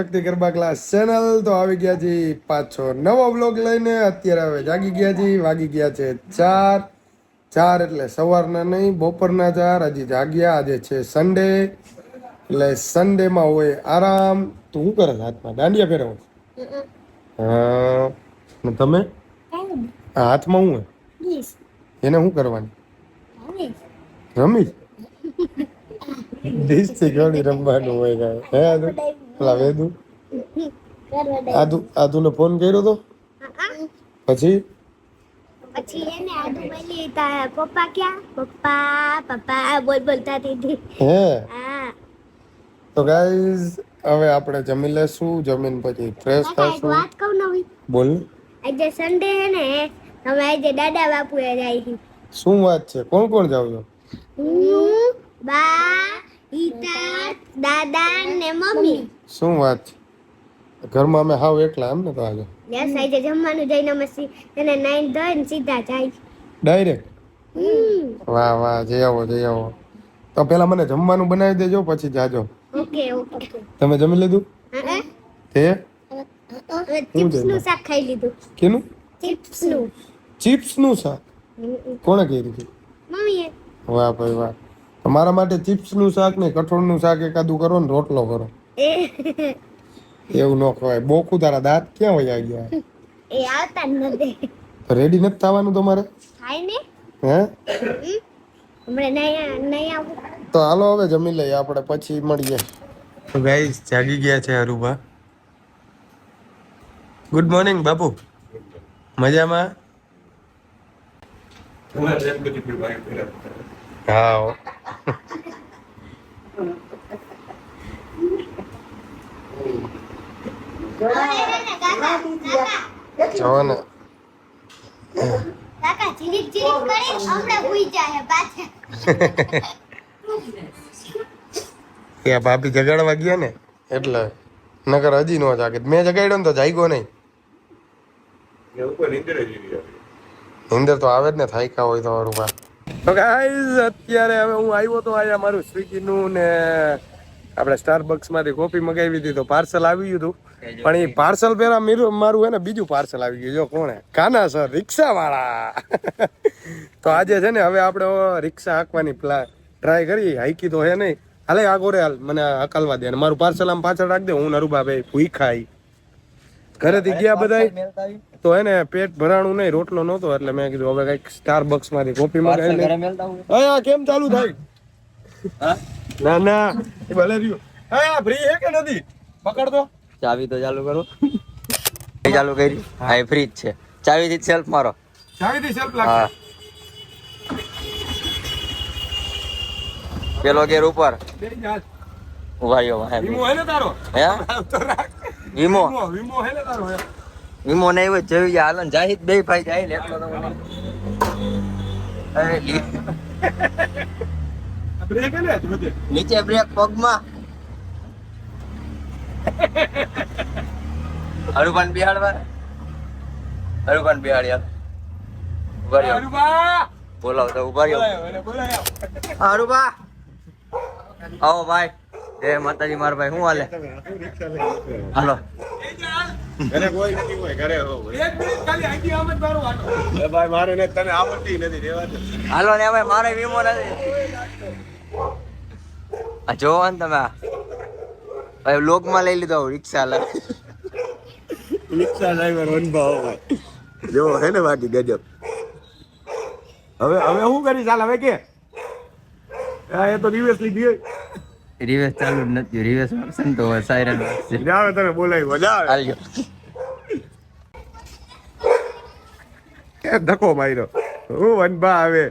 શક્તિ garba class channel તો આવી ગયા છે પાછો નવો વ્લોગ લઈને. અત્યારે હવે જાગી ગયા છે, વાગી ગયા છે 4 એટલે સવારના નહીં, બપોરના 4. હજી જાગ્યા. આજે છે સન્ડે એટલે સન્ડેમાં હોય આરામ. તું શું કરે હાથમાં દાંડિયા ફેરવો? હા. ને તમે હાથમાં શું હોય એને શું કરવાની? રમીશ ડીશ થી ઘણી રમવાનું હોય કાંઈ હે આદુ? પેલા વેદુ આદુને ફોન કર્યો તો પછી એને આદુ બોલી તા પપ્પા ક્યાં પપ્પા પપ્પા બોલતા હતી. હે હા. તો ગાઈઝ હવે આપણે જમી લેશું. જમીન પછી ફ્રેશ થશું. વાત કહું નવી બોલ. આજે સન્ડે હે ને, તમે આજે દાદા બાપુ એ જાય છે. શું વાત છે? કોણ કોણ જાવ છો? હું, બા, ઈતા, દાદા ને મમ્મી. શું વાત છે? ઘરમાં અમે હાવ એકલા એમ ને? તો આજે યસ આજે જમવાનું જઈને અમે એને નાઈન ધોઈને સીધા જાય. ડાયરેક્ટ? વાહ વાહ, જઈ આવો જઈ આવો. તો પેલા મને જમવાનું બનાવી દેજો પછી જાજો. Okay okay. તમે જમી લીધું? તે ચિપ્સ નું શાક ખાઈ લીધું. કેનું? ચિપ્સ નું. ચિપ્સ નું શાક કોણે કર્યું હતું? મમ્મીએ. વાહ ભાઈ વાહ. તમારા માટે ચિપ્સ નું શાક ને કઠોળ નું શાક એકાદું કરો ને રોટલો કરો. એવું ન ખવાય. બોકુ તારા દાંત ક્યાં વયા ગયા? એ આવતા જ નથી. તો રેડી નથી થવાનું તમારે? થાય ને. હે હમણાં નહીં આવું. તો હાલો હવે જમી લઈએ આપણે, પછી મળીએ. તો ગાઈસ જાગી ગયા છે હરુભા. ગુડ મોર્નિંગ બાપુ. મજામાં? હા. જો ને કાકા ચીરીક ચીરીક કરે હમણાં ભૂઈ જાય પાછા. કે ભાભી જગાડવા ગયા ને એટલે, નકર હજી નો જાગે. મેં જગાડ્યો ને તો જાગ્યો નહીં. નીંદર તો આવે જ ને, થાયકા હોય તો વારું બા. તો ગાઈઝ અત્યારે હવે હું આવ્યો તો આયા મારું સ્વિગી નું ને આપણે સ્ટારબક્સ માંથી કોફી મગાવી હતી તો પાર્સલ આવી ગયું હતું. પણ એ પાર્સલ પેલા મારું હે ને બીજું પાર્સલ આવી ગયું. જો કોણે? કાના સર, રિક્ષા વાળા. તો આજે છે ને હવે આપણે રિક્ષા હાંકવાની ટ્રાય કરી. હાઈકી તો હે નહીં. હાલે આગો રે હાલ, મને હકાલવા દે. મારું પાર્સલ આમ પાછળ રાખ દે. હું નરુબા ભાઈ ભૂખા ઘરેથી ગયા બધા તો એને પેટ ભરાણું નહીં, રોટલો નહોતો એટલે મેં કીધું હવે કઈક સ્ટારબક્સ માંથી કોફી મંગાવી. કેમ ચાલુ થાય? ના ના એ ભલે રહ્યું. હા ફ્રી હે કે નથી? પકડ તો. ચાવી તો ચાલુ કરો. ચાલુ કરી. હા ફ્રી જ છે. ચાવી થી સેલ્ફ મારો. ચાવી થી સેલ્ફ લાગે. પેલો ગેર ઉપર. બેહી જા. ઉભા રહ્યો. વીમો હે ને તારો? હે? તો રાખ. વીમો વીમો હે ને તારો? વીમો નહીં હોય જેવી હાલન જાહિદ બે ભાઈ જાય એટલો તો મને. બ્રેક હે ને બધે. નીચે બ્રેક પગમાં. હરુભાન બિહાડવા. હરુભાન બિહાડ્યા. ઉભા રહ્યો. અરુબા બોલાવ તો ઉભા રહ્યો. બોલાયો. હરુભા આવો ભાઈ. જય માતાજી માર ભાઈ. શું હાલે? હાલો. ઘરે કોઈ નથી હોય ઘરે. એક મિનિટ ખાલી આઈડી આમ જ મારો વાટો. એ ભાઈ મારે ને તને આવડતી નથી રેવા દે. હાલો ને ભાઈ મારે વીમો નથી. આ જોવો ને તમે ભાઈ લોક માં લઈ લીધો રિક્ષા લા. રિક્ષા ડ્રાઈવર વનભાવ ભાઈ. જો હે ને બાકી ગજબ. હવે શું કરી ચાલ હવે કે? આ એ તો રિવર્સ લીધી. રિવેસ ચાલુ જ નથી. રિવેસ વાગશે ને તો સાયરન વાગશે. જાવ તને બોલાવી મજા આવે. હાલજો. કે ધક્કો માર્યો. હું વનભા આવે.